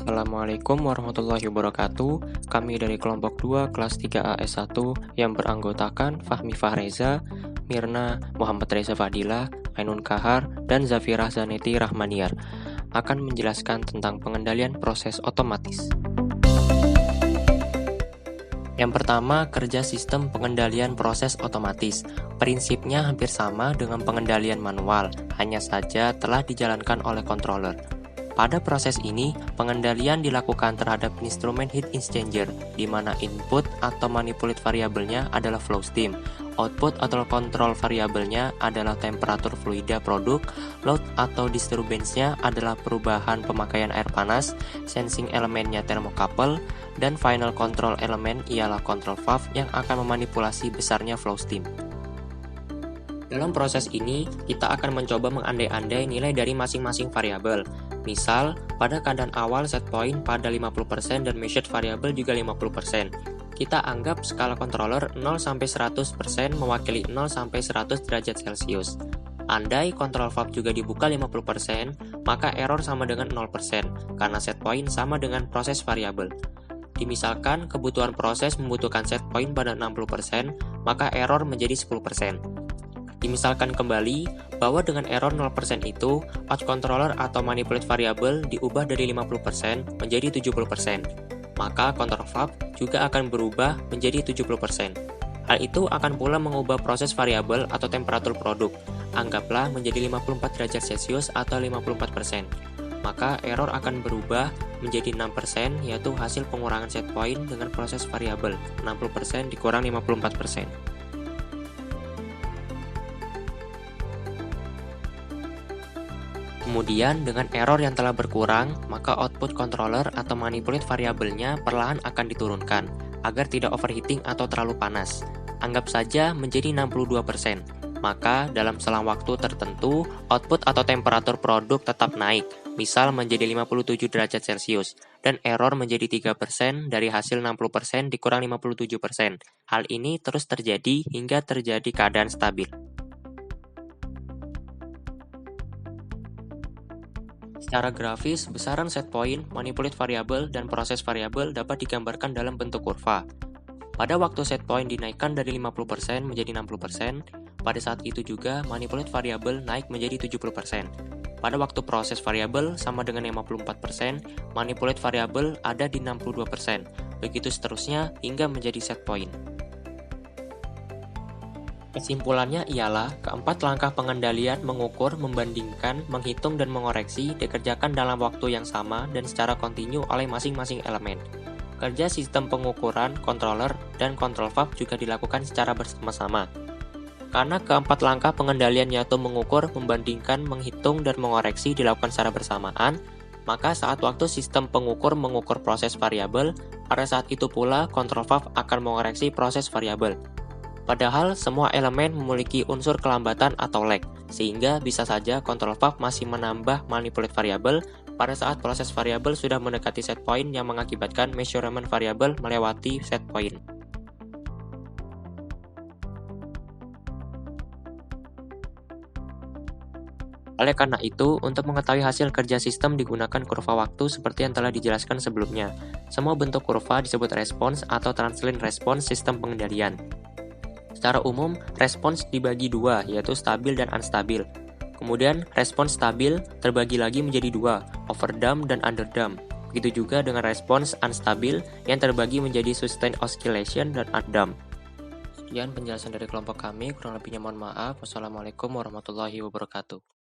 Assalamualaikum warahmatullahi wabarakatuh. Kami dari kelompok 2 kelas 3A S1 yang beranggotakan Fahmi Fahreza, Mirna Muhammad Reza Fadila, Ainun Kahar, dan Zafirah Zaneti Rahmaniar akan menjelaskan tentang pengendalian proses otomatis. Yang pertama, kerja sistem pengendalian proses otomatis. Prinsipnya hampir sama dengan pengendalian manual, hanya saja telah dijalankan oleh controller. Pada proses ini, pengendalian dilakukan terhadap instrumen heat exchanger, di mana input atau manipulate variabelnya adalah flow steam, output atau kontrol variabelnya adalah temperatur fluida produk, load atau disturbance-nya adalah perubahan pemakaian air panas, sensing elemennya thermocouple, dan final control element ialah control valve yang akan memanipulasi besarnya flow steam. Dalam proses ini, kita akan mencoba mengandai-andai nilai dari masing-masing variabel. Misal, pada keadaan awal set point pada 50% dan measured variable juga 50%. Kita anggap skala controller 0-100% mewakili 0-100 derajat Celcius. Andai control valve juga dibuka 50%, maka error sama dengan 0%, karena set point sama dengan proses variabel. Dimisalkan kebutuhan proses membutuhkan set point pada 60%, maka error menjadi 10%. Dimisalkan kembali bahwa dengan error 0% itu, out controller atau manipulate variable diubah dari 50% menjadi 70%. Maka control valve juga akan berubah menjadi 70%. Hal itu akan pula mengubah proses variabel atau temperatur produk. Anggaplah menjadi 54 derajat Celcius atau 54%. Maka error akan berubah menjadi 6%, yaitu hasil pengurangan set point dengan proses variabel. 60% dikurang 54%. Kemudian, dengan error yang telah berkurang, maka output controller atau manipulate variabelnya perlahan akan diturunkan, agar tidak overheating atau terlalu panas. Anggap saja menjadi 62%. Maka, dalam selang waktu tertentu, output atau temperatur produk tetap naik, misal menjadi 57 derajat Celcius, dan error menjadi 3% dari hasil 60% dikurang 57%. Hal ini terus terjadi hingga terjadi keadaan stabil. Secara grafis, besaran set point, manipulate variabel, dan proses variabel dapat digambarkan dalam bentuk kurva. Pada waktu set point dinaikkan dari 50% menjadi 60%, pada saat itu juga manipulate variabel naik menjadi 70%. Pada waktu proses variabel sama dengan 54%, manipulate variabel ada di 62%. Begitu seterusnya hingga menjadi set point. Kesimpulannya ialah, keempat langkah pengendalian mengukur, membandingkan, menghitung, dan mengoreksi dikerjakan dalam waktu yang sama dan secara kontinu oleh masing-masing elemen. Kerja sistem pengukuran, controller, dan control valve juga dilakukan secara bersama-sama. Karena keempat langkah pengendalian yaitu mengukur, membandingkan, menghitung, dan mengoreksi dilakukan secara bersamaan, maka saat waktu sistem pengukur mengukur proses variabel, pada saat itu pula control valve akan mengoreksi proses variabel. Padahal semua elemen memiliki unsur kelambatan atau lag, sehingga bisa saja control valve masih menambah manipulate variabel pada saat proses variabel sudah mendekati set point yang mengakibatkan measurement variabel melewati set point. Oleh karena itu, untuk mengetahui hasil kerja sistem digunakan kurva waktu seperti yang telah dijelaskan sebelumnya. Semua bentuk kurva disebut respons atau transient response sistem pengendalian. Secara umum, respons dibagi dua, yaitu stabil dan unstabil. Kemudian, respons stabil terbagi lagi menjadi dua, overdamp dan underdamp. Begitu juga dengan respons unstabil yang terbagi menjadi sustained oscillation dan undamp. Sekian penjelasan dari kelompok kami, kurang lebihnya mohon maaf. Wassalamualaikum warahmatullahi wabarakatuh.